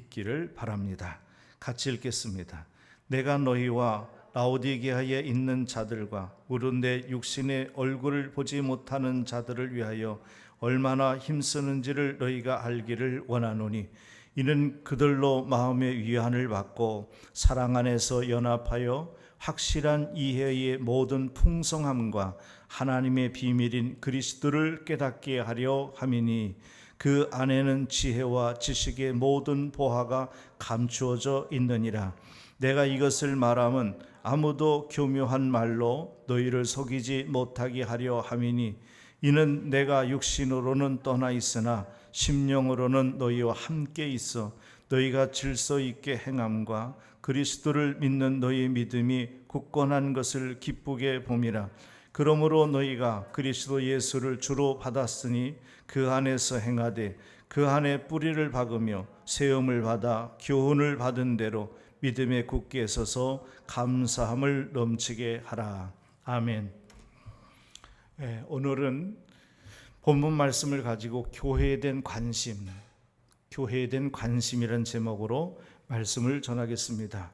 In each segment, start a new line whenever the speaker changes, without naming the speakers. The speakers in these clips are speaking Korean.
있기를 바랍니다. 같이 읽겠습니다. 내가 너희와 라오디게아에 있는 자들과 무릇 내 육신의 얼굴을 보지 못하는 자들을 위하여 얼마나 힘쓰는지를 너희가 알기를 원하노니 이는 그들로 마음의 위안을 받고 사랑 안에서 연합하여 확실한 이해의 모든 풍성함과 하나님의 비밀인 그리스도를 깨닫게 하려 함이니 그 안에는 지혜와 지식의 모든 보화가 감추어져 있느니라. 내가 이것을 말함은 아무도 교묘한 말로 너희를 속이지 못하게 하려 함이니 이는 내가 육신으로는 떠나 있으나 심령으로는 너희와 함께 있어 너희가 질서 있게 행함과 그리스도를 믿는 너희의 믿음이 굳건한 것을 기쁘게 봄이라. 그러므로 너희가 그리스도 예수를 주로 받았으니 그 안에서 행하되 그 안에 뿌리를 박으며 세움을 받아 교훈을 받은 대로 믿음에 굳게 서서 감사함을 넘치게 하라. 아멘. 오늘은 본문 말씀을 가지고 교회에 대한 관심이라는 제목으로 말씀을 전하겠습니다.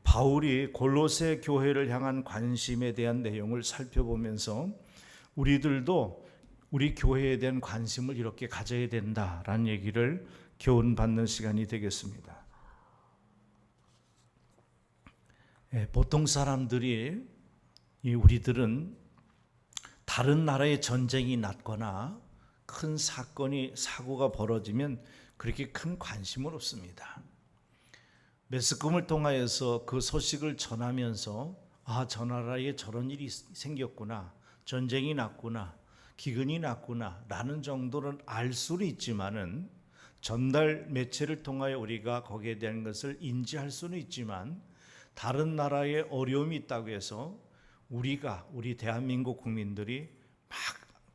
바울이 골로새 교회를 향한 관심에 대한 내용을 살펴보면서 우리들도 우리 교회에 대한 관심을 이렇게 가져야 된다라는 얘기를 교훈받는 시간이 되겠습니다. 보통 사람들이 우리들은 다른 나라의 전쟁이 났거나 큰 사고가 벌어지면 그렇게 큰 관심은 없습니다. 매스컴을 통하여서 그 소식을 전하면서 저 나라에 저런 일이 생겼구나, 전쟁이 났구나, 기근이 났구나 라는 정도는 알 수는 있지만은 전달 매체를 통하여 우리가 거기에 대한 것을 인지할 수는 있지만 다른 나라에 어려움이 있다고 해서 우리 대한민국 국민들이 막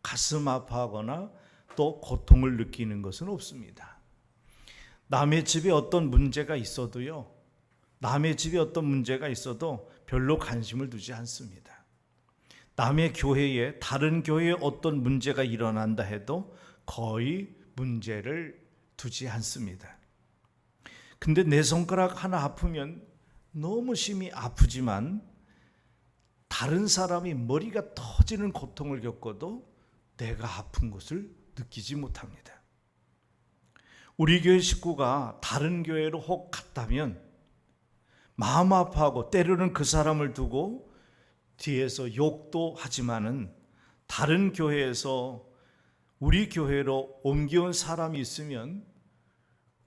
가슴 아파하거나 또 고통을 느끼는 것은 없습니다. 남의 집에 어떤 문제가 있어도 별로 관심을 두지 않습니다. 남의 교회에 다른 교회에 어떤 문제가 일어난다 해도 거의 문제를 두지 않습니다. 근데 내 손가락 하나 아프면 너무 심히 아프지만 다른 사람이 머리가 터지는 고통을 겪어도 내가 아픈 것을 느끼지 못합니다. 우리 교회 식구가 다른 교회로 혹 갔다면 마음 아파하고 때로는 그 사람을 두고 뒤에서 욕도 하지만은 다른 교회에서 우리 교회로 옮겨온 사람이 있으면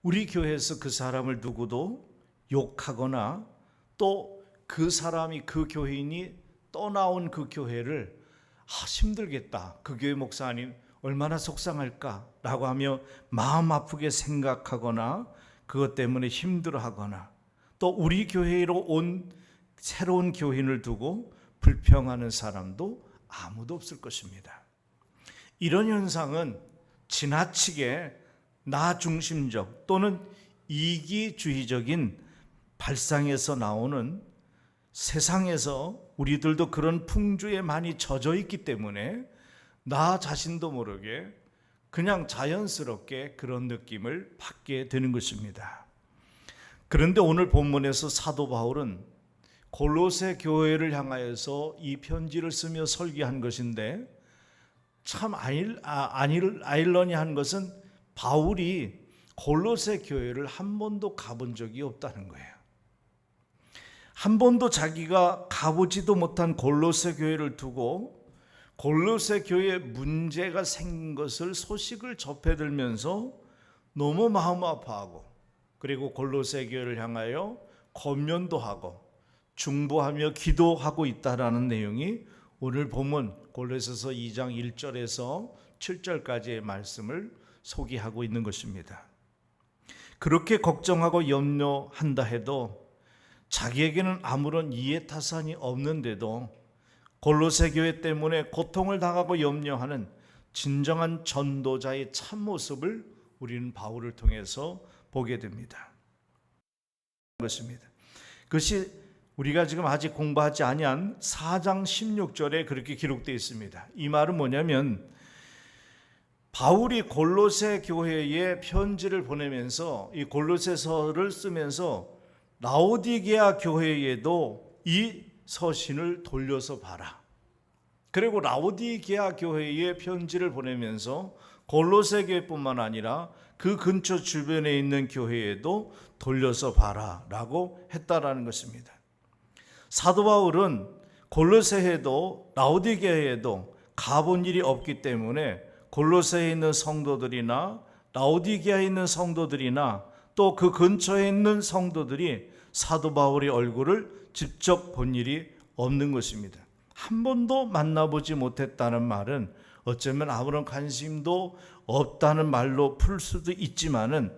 우리 교회에서 그 사람을 두고도 욕하거나 또 그 사람이 그 교회인이 떠나온 그 교회를 힘들겠다, 그 교회 목사님 얼마나 속상할까라고 하며 마음 아프게 생각하거나 그것 때문에 힘들어하거나 또 우리 교회로 온 새로운 교인을 두고 불평하는 사람도 아무도 없을 것입니다. 이런 현상은 지나치게 나 중심적 또는 이기주의적인 발상에서 나오는 세상에서 우리들도 그런 풍조에 많이 젖어 있기 때문에 나 자신도 모르게 그냥 자연스럽게 그런 느낌을 받게 되는 것입니다. 그런데 오늘 본문에서 사도 바울은 골로새 교회를 향하여서 이 편지를 쓰며 설교한 것인데 참 아이러니한 것은 바울이 골로새 교회를 한 번도 가본 적이 없다는 거예요. 한 번도 자기가 가보지도 못한 골로새 교회를 두고 골로새 교회에 문제가 생긴 것을 소식을 접해 들면서 너무 마음 아파하고 그리고 골로새 교회를 향하여 권면도 하고 중보하며 기도하고 있다라는 내용이 오늘 본문 골로새서 2장 1절에서 7절까지의 말씀을 소개하고 있는 것입니다. 그렇게 걱정하고 염려한다 해도 자기에게는 아무런 이해타산이 없는데도 골로새 교회 때문에 고통을 당하고 염려하는 진정한 전도자의 참모습을 우리는 바울을 통해서 보게 됩니다. 그것이 우리가 지금 아직 공부하지 아니한 4장 16절에 그렇게 기록되어 있습니다. 이 말은 뭐냐면 바울이 골로새 교회에 편지를 보내면서 이 골로새서를 쓰면서 라오디게아 교회에도 이 서신을 돌려서 봐라. 그리고 라오디게아 교회에 편지를 보내면서 골로새 교회뿐만 아니라 그 근처 주변에 있는 교회에도 돌려서 봐라 라고 했다라는 것입니다. 사도 바울은 골로새에도 라오디게아에도 가본 일이 없기 때문에 골로새에 있는 성도들이나 라오디게아에 있는 성도들이나 또 그 근처에 있는 성도들이 사도 바울의 얼굴을 직접 본 일이 없는 것입니다. 한 번도 만나보지 못했다는 말은 어쩌면 아무런 관심도 없다는 말로 풀 수도 있지만은,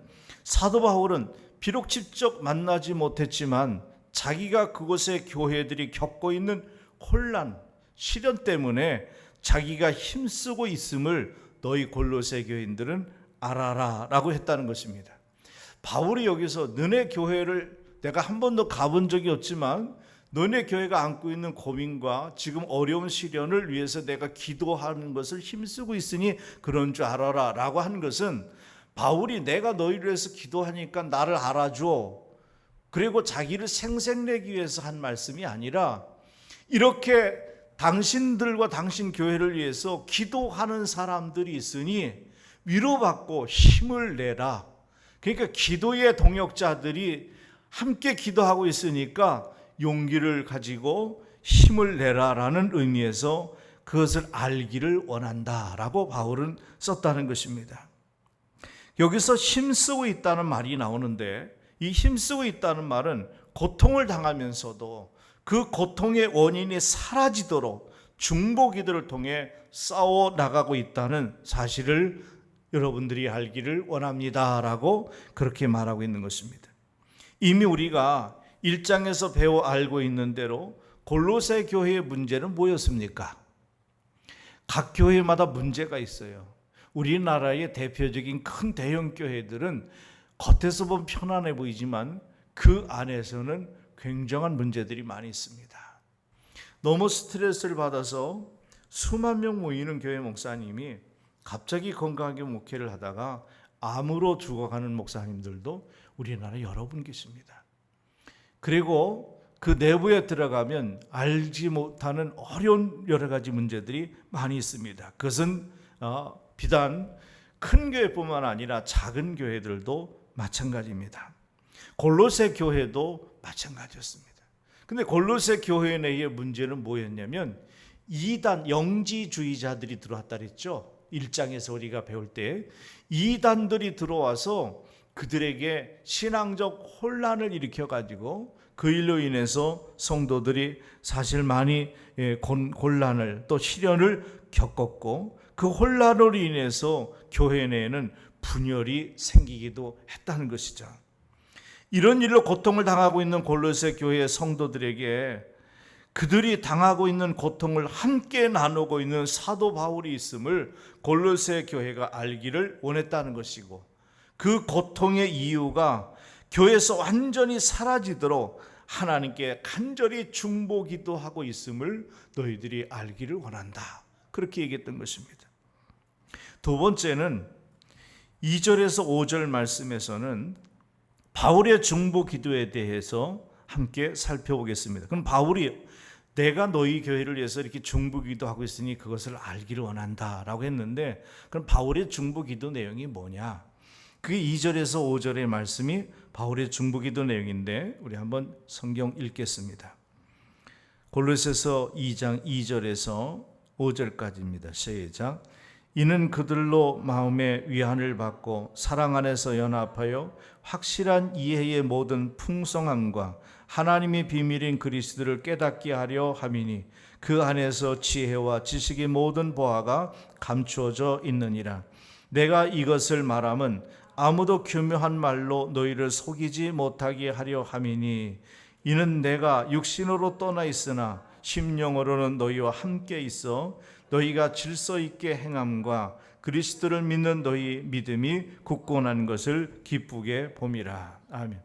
사도 바울은 비록 직접 만나지 못했지만 자기가 그곳의 교회들이 겪고 있는 혼란, 시련 때문에 자기가 힘쓰고 있음을 너희 골로새 교인들은 알아라 라고 했다는 것입니다. 바울이 여기서 너네 교회를 내가 한 번도 가본 적이 없지만 너네 교회가 안고 있는 고민과 지금 어려운 시련을 위해서 내가 기도하는 것을 힘쓰고 있으니 그런 줄 알아라 라고 한 것은, 바울이 내가 너희를 위해서 기도하니까 나를 알아줘, 그리고 자기를 생색내기 위해서 한 말씀이 아니라, 이렇게 당신들과 당신 교회를 위해서 기도하는 사람들이 있으니 위로받고 힘을 내라. 그러니까 기도의 동역자들이 함께 기도하고 있으니까 용기를 가지고 힘을 내라라는 의미에서 그것을 알기를 원한다라고 바울은 썼다는 것입니다. 여기서 힘쓰고 있다는 말이 나오는데, 이 힘쓰고 있다는 말은 고통을 당하면서도 그 고통의 원인이 사라지도록 중보기도를 통해 싸워 나가고 있다는 사실을 여러분들이 알기를 원합니다라고 그렇게 말하고 있는 것입니다. 이미 우리가 1장에서 배워 알고 있는 대로 골로새 교회의 문제는 뭐였습니까? 각 교회마다 문제가 있어요. 우리나라의 대표적인 큰 대형 교회들은 겉에서 보면 편안해 보이지만 그 안에서는 굉장한 문제들이 많이 있습니다. 너무 스트레스를 받아서 수만 명 모이는 교회 목사님이 갑자기 건강하게 목회를 하다가 암으로 죽어가는 목사님들도 우리나라에 여러 분 계십니다. 그리고 그 내부에 들어가면 알지 못하는 어려운 여러 가지 문제들이 많이 있습니다. 그것은 비단 큰 교회뿐만 아니라 작은 교회들도 마찬가지입니다. 골로새 교회도 마찬가지였습니다. 근데 골로새 교회 내의 문제는 뭐였냐면, 이단 영지주의자들이 들어왔다 그랬죠. 1장에서 우리가 배울 때 이단들이 들어와서 그들에게 신앙적 혼란을 일으켜가지고 그 일로 인해서 성도들이 사실 많이 곤란을 또 시련을 겪었고, 그 혼란으로 인해서 교회 내에는 분열이 생기기도 했다는 것이죠. 이런 일로 고통을 당하고 있는 골로새 교회의 성도들에게 그들이 당하고 있는 고통을 함께 나누고 있는 사도 바울이 있음을 골로새 교회가 알기를 원했다는 것이고, 그 고통의 이유가 교회에서 완전히 사라지도록 하나님께 간절히 중보기도하고 있음을 너희들이 알기를 원한다, 그렇게 얘기했던 것입니다. 두 번째는 2절에서 5절 말씀에서는 바울의 중보기도에 대해서 함께 살펴보겠습니다. 그럼 바울이 내가 너희 교회를 위해서 이렇게 중보기도하고 있으니 그것을 알기를 원한다라고 했는데, 그럼 바울의 중보기도 내용이 뭐냐? 그 2절에서 5절의 말씀이 바울의 중보기도 내용인데, 우리 한번 성경 읽겠습니다. 골로새서 2장 2절에서 5절까지입니다. 시작. 이는 그들로 마음의 위안을 받고 사랑 안에서 연합하여 확실한 이해의 모든 풍성함과 하나님의 비밀인 그리스도를 깨닫게 하려 함이니, 그 안에서 지혜와 지식의 모든 보화가 감추어져 있느니라. 내가 이것을 말함은 아무도 교묘한 말로 너희를 속이지 못하게 하려 함이니, 이는 내가 육신으로 떠나 있으나 심령으로는 너희와 함께 있어 너희가 질서 있게 행함과 그리스도를 믿는 너희 믿음이 굳건한 것을 기쁘게 봄이라. 아멘.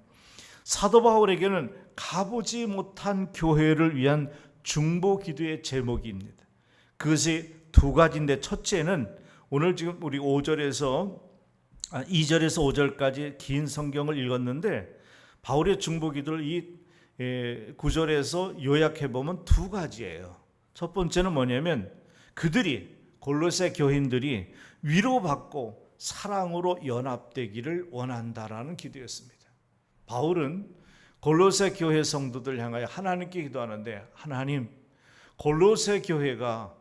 사도 바울에게는 가보지 못한 교회를 위한 중보 기도의 제목입니다. 그것이 두 가지인데, 첫째는 오늘 지금 우리 2절에서 5절까지 긴 성경을 읽었는데 바울의 중보기도를 이 9절에서 요약해 보면 두 가지예요. 첫 번째는 뭐냐면 그들이 골로새 교인들이 위로받고 사랑으로 연합되기를 원한다라는 기도였습니다. 바울은 골로새 교회 성도들 향하여 하나님께 기도하는데 하나님, 골로새 교회가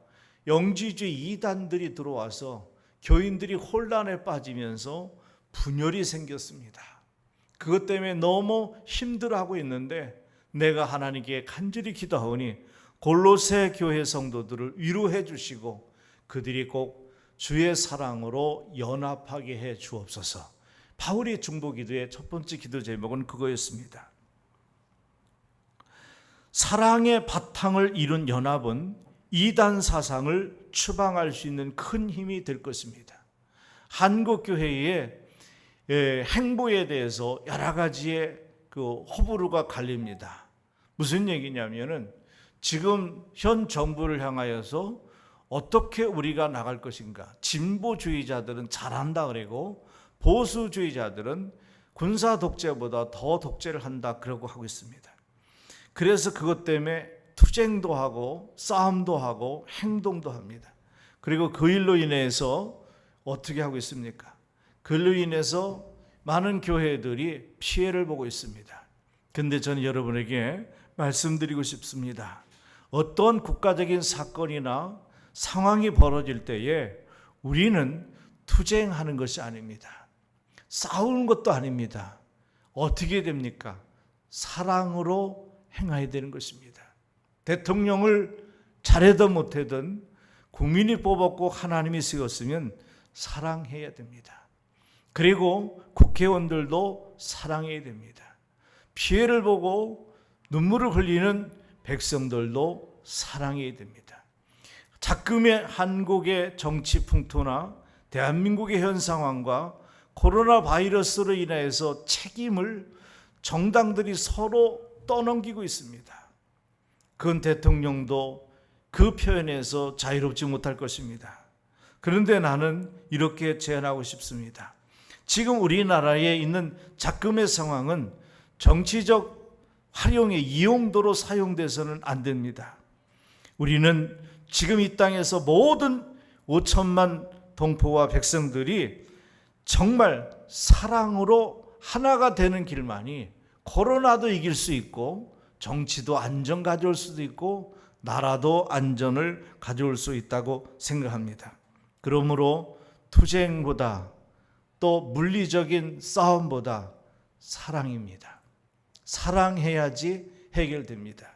영지주의 이단들이 들어와서 교인들이 혼란에 빠지면서 분열이 생겼습니다. 그것 때문에 너무 힘들어하고 있는데 내가 하나님께 간절히 기도하오니 골로새 교회 성도들을 위로해 주시고 그들이 꼭 주의 사랑으로 연합하게 해 주옵소서. 바울의 중보기도의 첫 번째 기도 제목은 그거였습니다. 사랑의 바탕을 이룬 연합은 이단 사상을 추방할 수 있는 큰 힘이 될 것입니다. 한국교회의 행보에 대해서 여러 가지의 호불호가 갈립니다. 무슨 얘기냐면은 지금 현 정부를 향하여서 어떻게 우리가 나갈 것인가. 진보주의자들은 잘한다 그러고 보수주의자들은 군사 독재보다 더 독재를 한다 그러고 하고 있습니다. 그래서 그것 때문에 투쟁도 하고 싸움도 하고 행동도 합니다. 그리고 그 일로 인해서 어떻게 하고 있습니까? 그로 인해서 많은 교회들이 피해를 보고 있습니다. 그런데 저는 여러분에게 말씀드리고 싶습니다. 어떤 국가적인 사건이나 상황이 벌어질 때에 우리는 투쟁하는 것이 아닙니다. 싸우는 것도 아닙니다. 어떻게 됩니까? 사랑으로 행해야 되는 것입니다. 대통령을 잘해도 못해든 국민이 뽑았고 하나님이 세웠으면 사랑해야 됩니다. 그리고 국회의원들도 사랑해야 됩니다. 피해를 보고 눈물을 흘리는 백성들도 사랑해야 됩니다. 자금의 한국의 정치 풍토나 대한민국의 현 상황과 코로나 바이러스로 인해서 책임을 정당들이 서로 떠넘기고 있습니다. 그건 대통령도 그 표현에서 자유롭지 못할 것입니다. 그런데 나는 이렇게 제안하고 싶습니다. 지금 우리나라에 있는 자금의 상황은 정치적 활용의 이용도로 사용돼서는 안 됩니다. 우리는 지금 이 땅에서 모든 5천만 동포와 백성들이 정말 사랑으로 하나가 되는 길만이 코로나도 이길 수 있고 정치도 안정 가져올 수도 있고 나라도 안전을 가져올 수 있다고 생각합니다. 그러므로 투쟁보다 또 물리적인 싸움보다 사랑입니다. 사랑해야지 해결됩니다.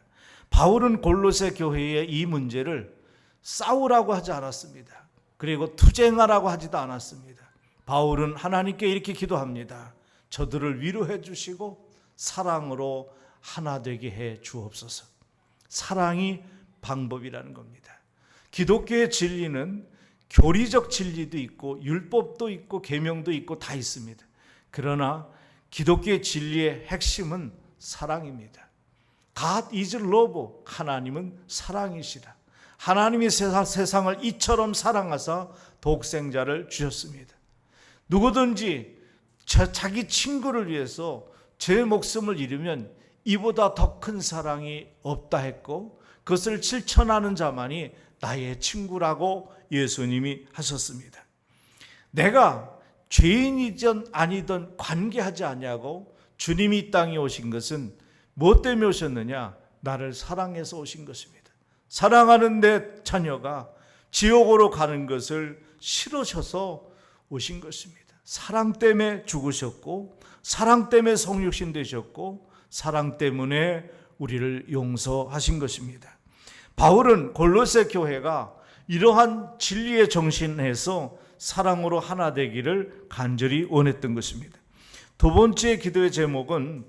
바울은 골로새 교회의 이 문제를 싸우라고 하지 않았습니다. 그리고 투쟁하라고 하지도 않았습니다. 바울은 하나님께 이렇게 기도합니다. 저들을 위로해 주시고 사랑으로 하나 되게 해 주옵소서. 사랑이 방법이라는 겁니다. 기독교의 진리는 교리적 진리도 있고 율법도 있고 계명도 있고 다 있습니다. 그러나 기독교의 진리의 핵심은 사랑입니다. God is love. 하나님은 사랑이시라. 하나님이 세상을 이처럼 사랑하사 독생자를 주셨습니다. 누구든지 자기 친구를 위해서 제 목숨을 잃으면 이보다 더 큰 사랑이 없다 했고 그것을 실천하는 자만이 나의 친구라고 예수님이 하셨습니다. 내가 죄인이든 아니든 관계하지 않냐고 주님이 이 땅에 오신 것은 무엇 때문에 오셨느냐? 나를 사랑해서 오신 것입니다. 사랑하는 내 자녀가 지옥으로 가는 것을 싫으셔서 오신 것입니다. 사랑 때문에 죽으셨고 사랑 때문에 성육신 되셨고 사랑 때문에 우리를 용서하신 것입니다. 바울은 골로새 교회가 이러한 진리의 정신에서 사랑으로 하나 되기를 간절히 원했던 것입니다. 두 번째 기도의 제목은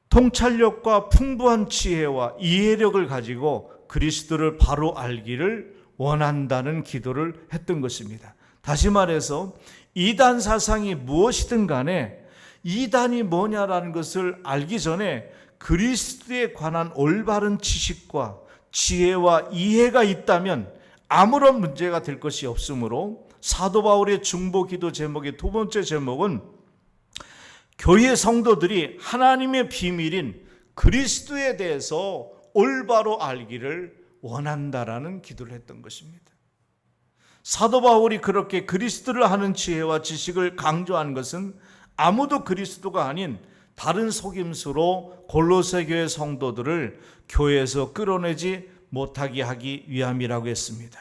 통찰력과 풍부한 지혜와 이해력을 가지고 그리스도를 바로 알기를 원한다는 기도를 했던 것입니다. 다시 말해서 이단 사상이 무엇이든 간에 이단이 뭐냐라는 것을 알기 전에 그리스도에 관한 올바른 지식과 지혜와 이해가 있다면 아무런 문제가 될 것이 없으므로 사도 바울의 중보 기도 제목의 두 번째 제목은 교회 성도들이 하나님의 비밀인 그리스도에 대해서 올바로 알기를 원한다라는 기도를 했던 것입니다. 사도 바울이 그렇게 그리스도를 아는 지혜와 지식을 강조한 것은 아무도 그리스도가 아닌 다른 속임수로 골로새 교회 성도들을 교회에서 끌어내지 못하게 하기 위함이라고 했습니다.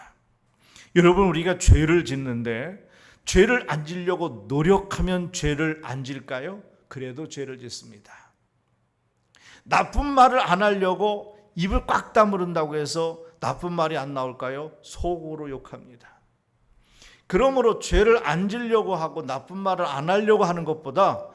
여러분, 우리가 죄를 짓는데 죄를 안 지려고 노력하면 죄를 안 질까요? 그래도 죄를 짓습니다. 나쁜 말을 안 하려고 입을 꽉 다무른다고 해서 나쁜 말이 안 나올까요? 속으로 욕합니다. 그러므로 죄를 안 지려고 하고 나쁜 말을 안 하려고 하는 것보다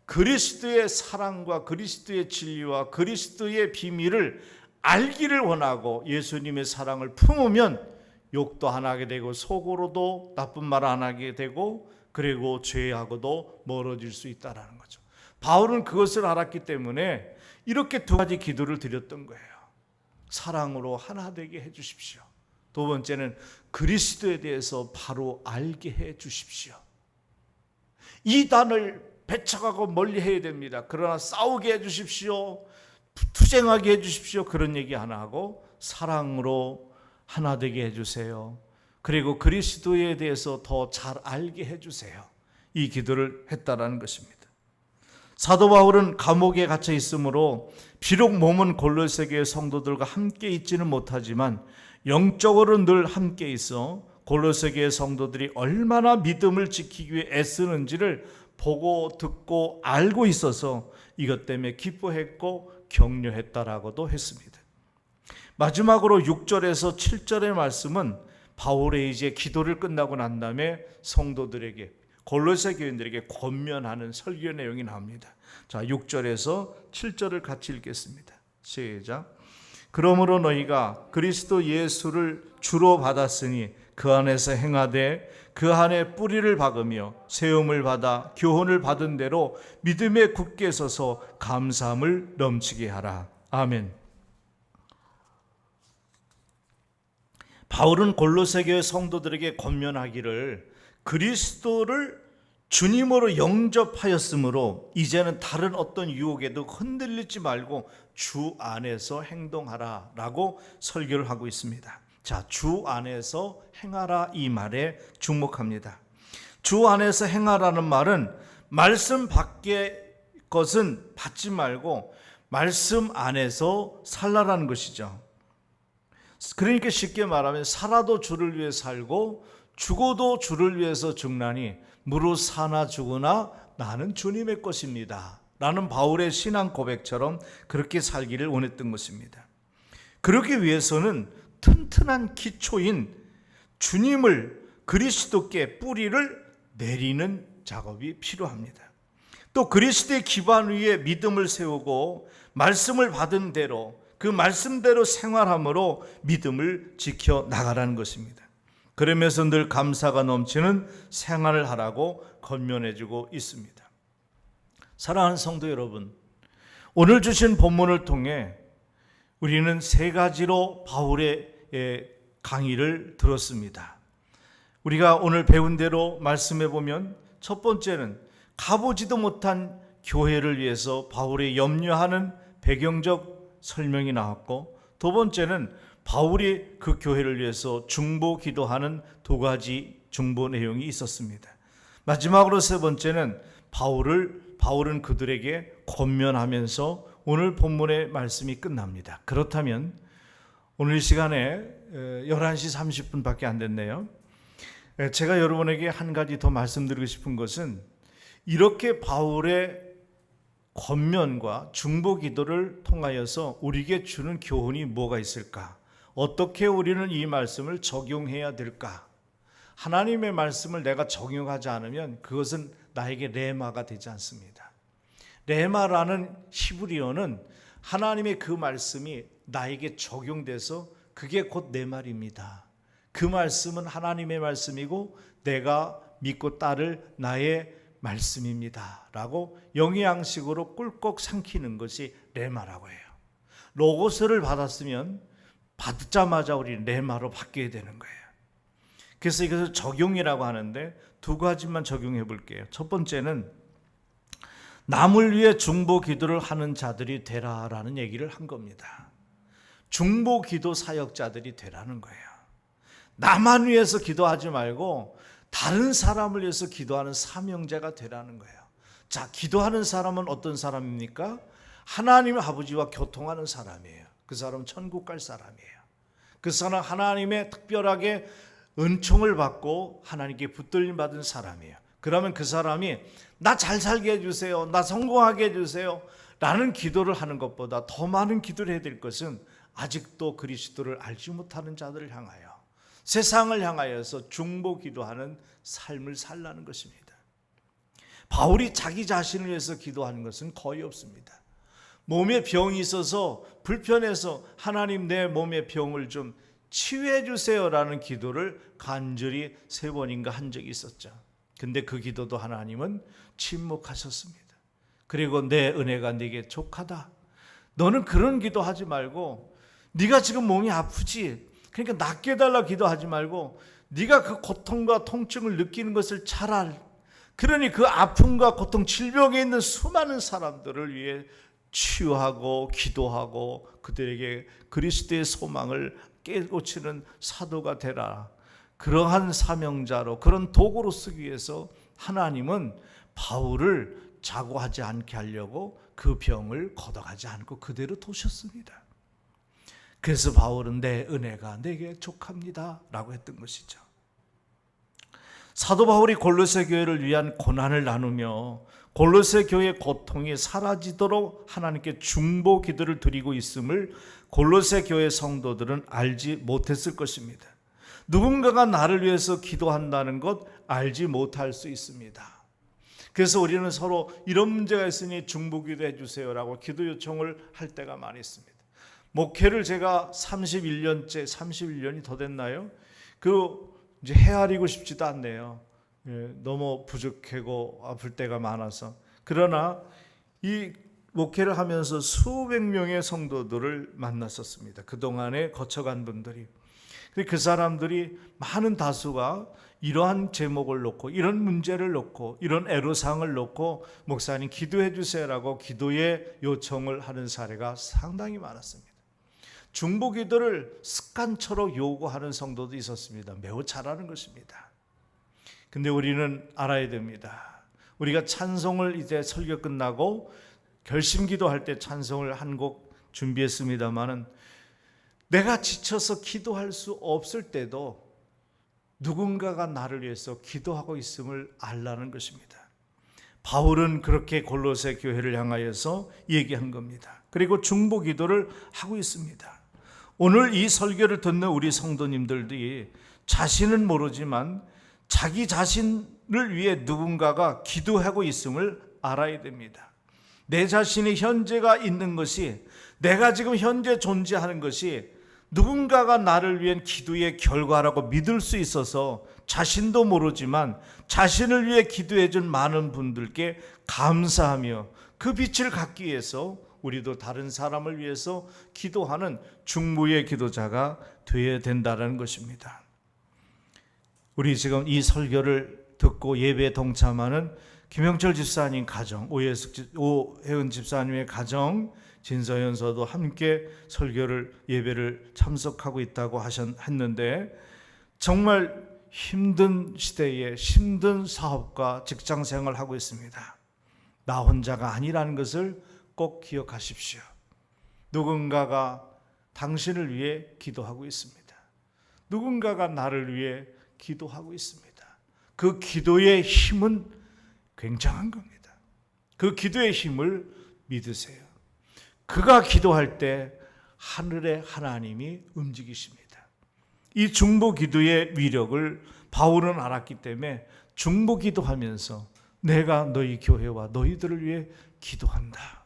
그리스도의 사랑과 그리스도의 진리와 그리스도의 비밀을 알기를 원하고 예수님의 사랑을 품으면 욕도 안 하게 되고 속으로도 나쁜 말 안 하게 되고 그리고 죄하고도 멀어질 수 있다는 거죠. 바울은 그것을 알았기 때문에 이렇게 두 가지 기도를 드렸던 거예요. 사랑으로 하나 되게 해 주십시오. 두 번째는 그리스도에 대해서 바로 알게 해 주십시오. 이단을 배척하고 멀리 해야 됩니다. 그러나 싸우게 해 주십시오. 투쟁하게 해 주십시오. 그런 얘기 하나 하고 사랑으로 하나 되게 해 주세요. 그리고 그리스도에 대해서 더 잘 알게 해 주세요. 이 기도를 했다라는 것입니다. 사도 바울은 감옥에 갇혀 있으므로 비록 몸은 골로새 교회 성도들과 함께 있지는 못하지만 영적으로 늘 함께 있어 골로새 교회 성도들이 얼마나 믿음을 지키기 위해 애쓰는지를 보고 듣고 알고 있어서 이것 때문에 기뻐했고 격려했다라고도 했습니다. 마지막으로 6절에서 7절의 말씀은 바울의 이제 기도를 끝나고 난 다음에 성도들에게 골로새 교인들에게 권면하는 설교 내용이 나옵니다. 자, 6절에서 7절을 같이 읽겠습니다. 시작. 그러므로 너희가 그리스도 예수를 주로 받았으니 그 안에서 행하되 그 안에 뿌리를 박으며 세움을 받아 교훈을 받은 대로 믿음에 굳게 서서 감사함을 넘치게 하라. 아멘. 바울은 골로새 교회 성도들에게 권면하기를 그리스도를 주님으로 영접하였으므로 이제는 다른 어떤 유혹에도 흔들리지 말고 주 안에서 행동하라 라고 설교를 하고 있습니다. 자, 주 안에서 행하라 이 말에 주목합니다. 주 안에서 행하라는 말은 말씀 밖의 것은 받지 말고 말씀 안에서 살라라는 것이죠. 그러니까 쉽게 말하면 살아도 주를 위해 살고 죽어도 주를 위해서 죽나니 무릇 사나 죽으나 나는 주님의 것입니다 라는 바울의 신앙 고백처럼 그렇게 살기를 원했던 것입니다. 그러기 위해서는 튼튼한 기초인 주님을 그리스도께 뿌리를 내리는 작업이 필요합니다. 또 그리스도의 기반 위에 믿음을 세우고 말씀을 받은 대로 그 말씀대로 생활함으로 믿음을 지켜나가라는 것입니다. 그러면서 늘 감사가 넘치는 생활을 하라고 권면해주고 있습니다. 사랑하는 성도 여러분, 오늘 주신 본문을 통해 우리는 세 가지로 바울의 강의를 들었습니다. 우리가 오늘 배운 대로 말씀해 보면 첫 번째는 가보지도 못한 교회를 위해서 바울이 염려하는 배경적 설명이 나왔고, 두 번째는 바울이 그 교회를 위해서 중보 기도하는 두 가지 중보 내용이 있었습니다. 마지막으로 세 번째는 바울은 그들에게 권면하면서 오늘 본문의 말씀이 끝납니다. 그렇다면 오늘 이 시간에 11시 30분밖에 안 됐네요. 제가 여러분에게 한 가지 더 말씀드리고 싶은 것은 이렇게 바울의 권면과 중보 기도를 통하여서 우리에게 주는 교훈이 뭐가 있을까? 어떻게 우리는 이 말씀을 적용해야 될까? 하나님의 말씀을 내가 적용하지 않으면 그것은 나에게 레마가 되지 않습니다. 레마라는 히브리어는 하나님의 그 말씀이 나에게 적용돼서 그게 곧 내 말입니다. 그 말씀은 하나님의 말씀이고 내가 믿고 따를 나의 말씀입니다 라고 영양식으로 꿀꺽 삼키는 것이 레마라고 해요. 로고스를 받았으면 받자마자 우리 레마로 바뀌어야 되는 거예요. 그래서 이것을 적용이라고 하는데 두 가지만 적용해 볼게요. 첫 번째는 남을 위해 중보 기도를 하는 자들이 되라라는 얘기를 한 겁니다. 중보 기도 사역자들이 되라는 거예요. 나만 위해서 기도하지 말고 다른 사람을 위해서 기도하는 사명자가 되라는 거예요. 자, 기도하는 사람은 어떤 사람입니까? 하나님 아버지와 교통하는 사람이에요. 그 사람은 천국 갈 사람이에요. 그 사람은 하나님의 특별하게 은총을 받고 하나님께 붙들림 받은 사람이에요. 그러면 그 사람이 나 잘 살게 해주세요, 나 성공하게 해주세요 라는 기도를 하는 것보다 더 많은 기도를 해야 될 것은 아직도 그리스도를 알지 못하는 자들을 향하여, 세상을 향하여서 중보 기도하는 삶을 살라는 것입니다. 바울이 자기 자신을 위해서 기도하는 것은 거의 없습니다. 몸에 병이 있어서 불편해서 하나님 내 몸의 병을 좀 치유해 주세요라는 기도를 간절히 3번인가 한 적이 있었죠. 근데 그 기도도 하나님은 침묵하셨습니다. 그리고 내 은혜가 네게 족하다. 너는 그런 기도하지 말고, 네가 지금 몸이 아프지, 그러니까 낫게 해달라 기도하지 말고 네가 그 고통과 통증을 느끼는 것을 잘 알, 그러니 그 아픔과 고통, 질병에 있는 수많은 사람들을 위해 치유하고 기도하고 그들에게 그리스도의 소망을 깨우치는 사도가 되라. 그러한 사명자로, 그런 도구로 쓰기 위해서 하나님은 바울을 자고하지 않게 하려고 그 병을 걷어가지 않고 그대로 두셨습니다. 그래서 바울은 내 은혜가 내게 족합니다 라고 했던 것이죠. 사도 바울이 골로새 교회를 위한 고난을 나누며 골로새 교회의 고통이 사라지도록 하나님께 중보 기도를 드리고 있음을 골로새 교회 성도들은 알지 못했을 것입니다. 누군가가 나를 위해서 기도한다는 것 알지 못할 수 있습니다. 그래서 우리는 서로 이런 문제가 있으니 중보 기도해 주세요라고 기도 요청을 할 때가 많이 있습니다. 목회를 제가 31년이 더 됐나요? 이제 헤아리고 싶지도 않네요. 너무 부족하고 아플 때가 많아서. 그러나 이 목회를 하면서 수백 명의 성도들을 만났었습니다. 그동안에 거쳐간 분들이. 그 사람들이 많은 다수가 이러한 제목을 놓고, 이런 문제를 놓고, 이런 애로사항을 놓고 목사님 기도해 주세요라고 기도의 요청을 하는 사례가 상당히 많았습니다. 중보 기도를 습관처럼 요구하는 성도도 있었습니다. 매우 잘하는 것입니다. 근데 우리는 알아야 됩니다. 우리가 찬송을 이제 설교 끝나고 결심 기도할 때 찬송을 한 곡 준비했습니다마는 내가 지쳐서 기도할 수 없을 때도 누군가가 나를 위해서 기도하고 있음을 알라는 것입니다. 바울은 그렇게 골로새 교회를 향하여서 얘기한 겁니다. 그리고 중보 기도를 하고 있습니다. 오늘 이 설교를 듣는 우리 성도님들이 자신은 모르지만 자기 자신을 위해 누군가가 기도하고 있음을 알아야 됩니다. 내 자신이 현재가 있는 것이, 내가 지금 현재 존재하는 것이 누군가가 나를 위한 기도의 결과라고 믿을 수 있어서 자신도 모르지만 자신을 위해 기도해 준 많은 분들께 감사하며 그 빛을 갖기 위해서 우리도 다른 사람을 위해서 기도하는 중보의 기도자가 되어야 된다는 것입니다. 우리 지금 이 설교를 듣고 예배에 동참하는 김영철 집사님 가정, 오혜은 집사님의 가정, 진서연서도 함께 설교를, 예배를 참석하고 있다고 했는데 정말 힘든 시대에 힘든 사업과 직장생활을 하고 있습니다. 나 혼자가 아니라는 것을 꼭 기억하십시오. 누군가가 당신을 위해 기도하고 있습니다. 누군가가 나를 위해 기도하고 있습니다. 그 기도의 힘은 굉장한 겁니다. 그 기도의 힘을 믿으세요. 그가 기도할 때 하늘의 하나님이 움직이십니다. 이 중보 기도의 위력을 바울은 알았기 때문에 중보 기도하면서 내가 너희 교회와 너희들을 위해 기도한다.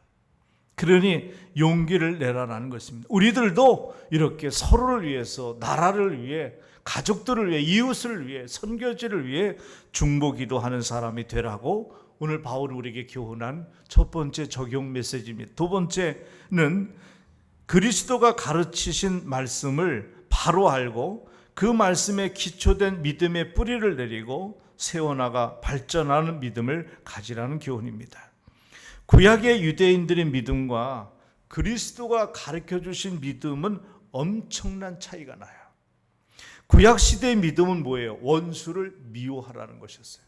그러니 용기를 내라라는 것입니다. 우리들도 이렇게 서로를 위해서, 나라를 위해, 가족들을 위해, 이웃을 위해, 선교지를 위해 중보 기도하는 사람이 되라고 오늘 바울이 우리에게 교훈한 첫 번째 적용 메시지입니다. 두 번째는 그리스도가 가르치신 말씀을 바로 알고 그 말씀에 기초된 믿음의 뿌리를 내리고 세워나가 발전하는 믿음을 가지라는 교훈입니다. 구약의 유대인들의 믿음과 그리스도가 가르쳐 주신 믿음은 엄청난 차이가 나요. 구약 시대의 믿음은 뭐예요? 원수를 미워하라는 것이었어요.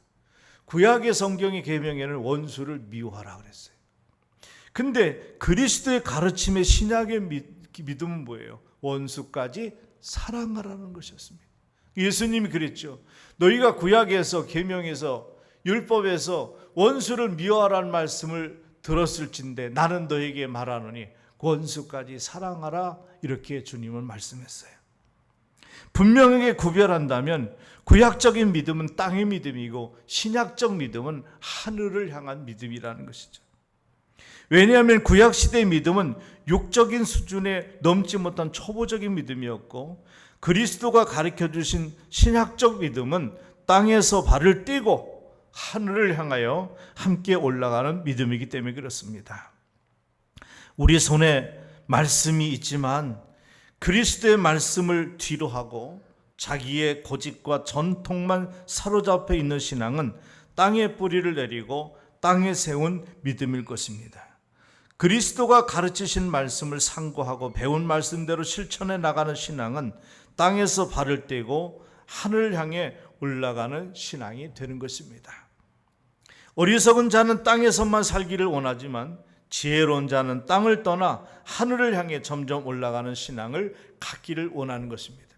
구약의 성경의 계명에는 원수를 미워하라 그랬어요. 근데 그리스도의 가르침의 신약의 믿음은 뭐예요? 원수까지 사랑하라는 것이었습니다. 예수님이 그랬죠. 너희가 구약에서 계명에서 율법에서 원수를 미워하라는 말씀을 들었을진데 나는 너에게 말하노니 원수까지 사랑하라, 이렇게 주님은 말씀했어요. 분명하게 구별한다면 구약적인 믿음은 땅의 믿음이고 신약적 믿음은 하늘을 향한 믿음이라는 것이죠. 왜냐하면 구약시대의 믿음은 육적인 수준에 넘지 못한 초보적인 믿음이었고, 그리스도가 가르쳐 주신 신약적 믿음은 땅에서 발을 떼고 하늘을 향하여 함께 올라가는 믿음이기 때문에 그렇습니다. 우리 손에 말씀이 있지만 그리스도의 말씀을 뒤로 하고 자기의 고집과 전통만 사로잡혀 있는 신앙은 땅에 뿌리를 내리고 땅에 세운 믿음일 것입니다. 그리스도가 가르치신 말씀을 상고하고 배운 말씀대로 실천해 나가는 신앙은 땅에서 발을 떼고 하늘을 향해 올라가는 신앙이 되는 것입니다. 어리석은 자는 땅에서만 살기를 원하지만 지혜로운 자는 땅을 떠나 하늘을 향해 점점 올라가는 신앙을 갖기를 원하는 것입니다.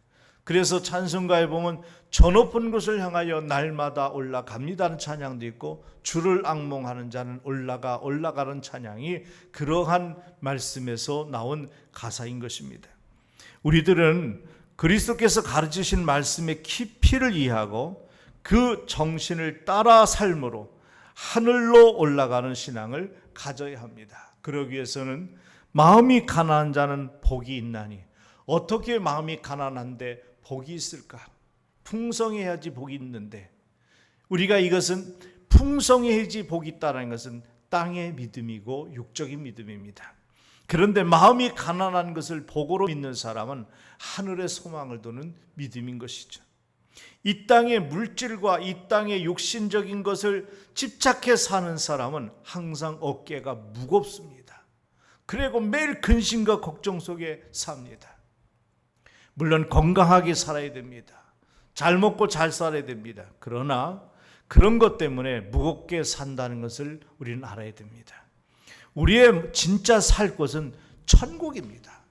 그래서 찬송가에 보면 저 높은 곳을 향하여 날마다 올라갑니다는 찬양도 있고, 주를 앙몽하는 자는 올라가는 찬양이 그러한 말씀에서 나온 가사인 것입니다. 우리들은 그리스도께서 가르치신 말씀의 깊이를 이해하고 그 정신을 따라 삶으로 하늘로 올라가는 신앙을 가져야 합니다. 그러기 위해서는 마음이 가난한 자는 복이 있나니, 어떻게 마음이 가난한데 복이 있을까? 풍성해야지 복이 있는데, 우리가 이것은 풍성해야지 복이 있다는 것은 땅의 믿음이고 육적인 믿음입니다. 그런데 마음이 가난한 것을 복으로 믿는 사람은 하늘의 소망을 두는 믿음인 것이죠. 이 땅의 물질과 이 땅의 육신적인 것을 집착해 사는 사람은 항상 어깨가 무겁습니다. 그리고 매일 근심과 걱정 속에 삽니다. 물론 건강하게 살아야 됩니다. 잘 먹고 잘 살아야 됩니다. 그러나 그런 것 때문에 무겁게 산다는 것을 우리는 알아야 됩니다. 우리의 진짜 살 것은 천국입니다.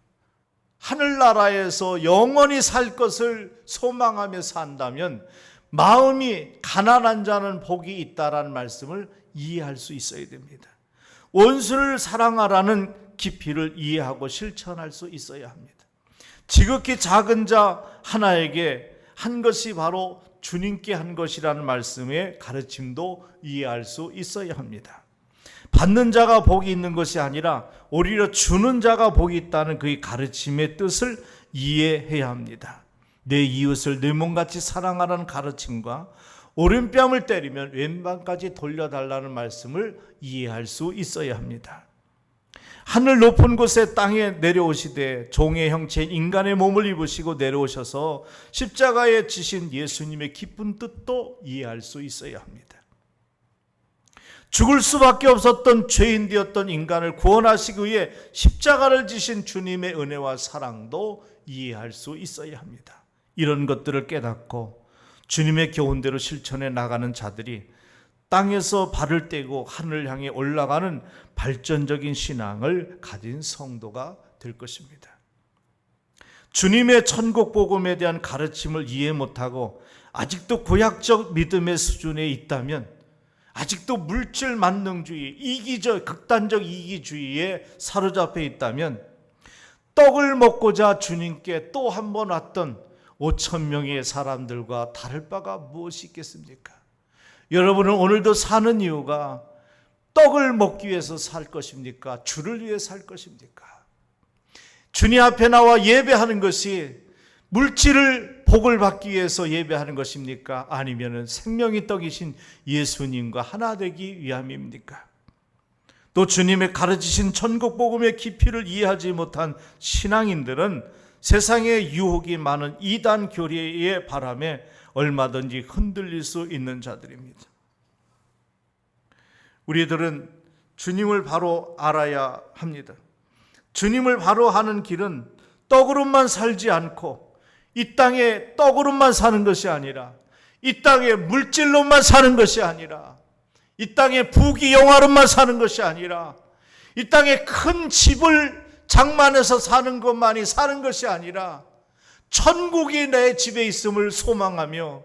하늘나라에서 영원히 살 것을 소망하며 산다면 마음이 가난한 자는 복이 있다라는 말씀을 이해할 수 있어야 됩니다. 원수를 사랑하라는 깊이를 이해하고 실천할 수 있어야 합니다. 지극히 작은 자 하나에게 한 것이 바로 주님께 한 것이라는 말씀의 가르침도 이해할 수 있어야 합니다. 받는 자가 복이 있는 것이 아니라 오히려 주는 자가 복이 있다는 그의 가르침의 뜻을 이해해야 합니다. 내 이웃을 내 몸같이 사랑하라는 가르침과 오른뺨을 때리면 왼밤까지 돌려달라는 말씀을 이해할 수 있어야 합니다. 하늘 높은 곳에 땅에 내려오시되 종의 형체인 인간의 몸을 입으시고 내려오셔서 십자가에 지신 예수님의 깊은 뜻도 이해할 수 있어야 합니다. 죽을 수밖에 없었던 죄인 되었던 인간을 구원하시기 위해 십자가를 지신 주님의 은혜와 사랑도 이해할 수 있어야 합니다. 이런 것들을 깨닫고 주님의 교훈대로 실천해 나가는 자들이 땅에서 발을 떼고 하늘을 향해 올라가는 발전적인 신앙을 가진 성도가 될 것입니다. 주님의 천국 복음에 대한 가르침을 이해 못하고 아직도 구약적 믿음의 수준에 있다면, 아직도 물질 만능주의, 극단적 이기주의에 사로잡혀 있다면, 떡을 먹고자 주님께 또 한 번 왔던 5천 명의 사람들과 다를 바가 무엇이 있겠습니까? 여러분은 오늘도 사는 이유가 떡을 먹기 위해서 살 것입니까? 주를 위해 살 것입니까? 주님 앞에 나와 예배하는 것이 물질을 복을 받기 위해서 예배하는 것입니까? 아니면 생명의 떡이신 예수님과 하나 되기 위함입니까? 또 주님의 가르치신 천국 복음의 깊이를 이해하지 못한 신앙인들은 세상에 유혹이 많은 이단 교리의 바람에 얼마든지 흔들릴 수 있는 자들입니다. 우리들은 주님을 바로 알아야 합니다. 주님을 바로 하는 길은 떡으로만 살지 않고 이 땅에 떡으로만 사는 것이 아니라 이 땅에 물질로만 사는 것이 아니라 이 땅에 부귀영화로만 사는 것이 아니라 이 땅에 큰 집을 장만해서 사는 것만이 사는 것이 아니라 천국이 내 집에 있음을 소망하며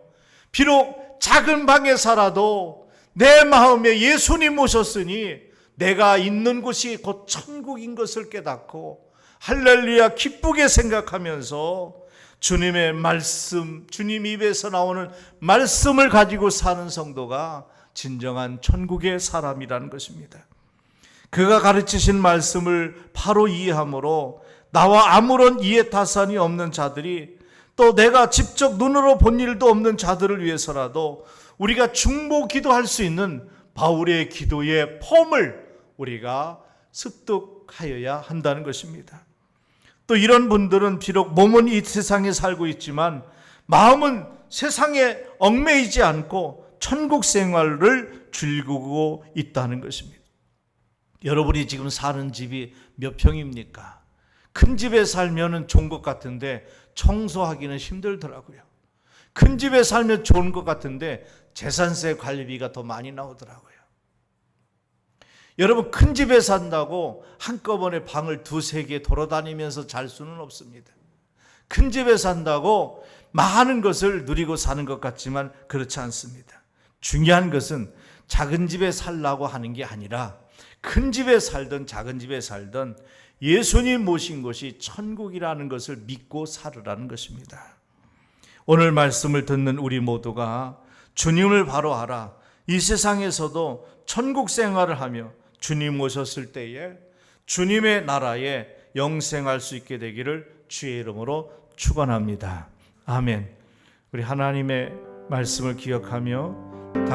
비록 작은 방에 살아도 내 마음에 예수님 모셨으니 내가 있는 곳이 곧 천국인 것을 깨닫고 할렐루야 기쁘게 생각하면서 주님의 말씀, 주님 입에서 나오는 말씀을 가지고 사는 성도가 진정한 천국의 사람이라는 것입니다. 그가 가르치신 말씀을 바로 이해함으로 나와 아무런 이해타산이 없는 자들이 또 내가 직접 눈으로 본 일도 없는 자들을 위해서라도 우리가 중보 기도할 수 있는 바울의 기도의 폼을 우리가 습득하여야 한다는 것입니다. 또 이런 분들은 비록 몸은 이 세상에 살고 있지만 마음은 세상에 얽매이지 않고 천국 생활을 즐기고 있다는 것입니다. 여러분이 지금 사는 집이 몇 평입니까? 큰 집에 살면 좋은 것 같은데 청소하기는 힘들더라고요. 큰 집에 살면 좋은 것 같은데 재산세 관리비가 더 많이 나오더라고요. 여러분, 큰 집에 산다고 한꺼번에 방을 2-3개 돌아다니면서 잘 수는 없습니다. 큰 집에 산다고 많은 것을 누리고 사는 것 같지만 그렇지 않습니다. 중요한 것은 작은 집에 살라고 하는 게 아니라 큰 집에 살든 작은 집에 살든 예수님 모신 곳이 천국이라는 것을 믿고 살으라는 것입니다. 오늘 말씀을 듣는 우리 모두가 주님을 바로 알아 이 세상에서도 천국 생활을 하며 주님 오셨을 때에 주님의 나라에 영생할 수 있게 되기를 주의 이름으로 축원합니다. 아멘. 우리 하나님의 말씀을 기억하며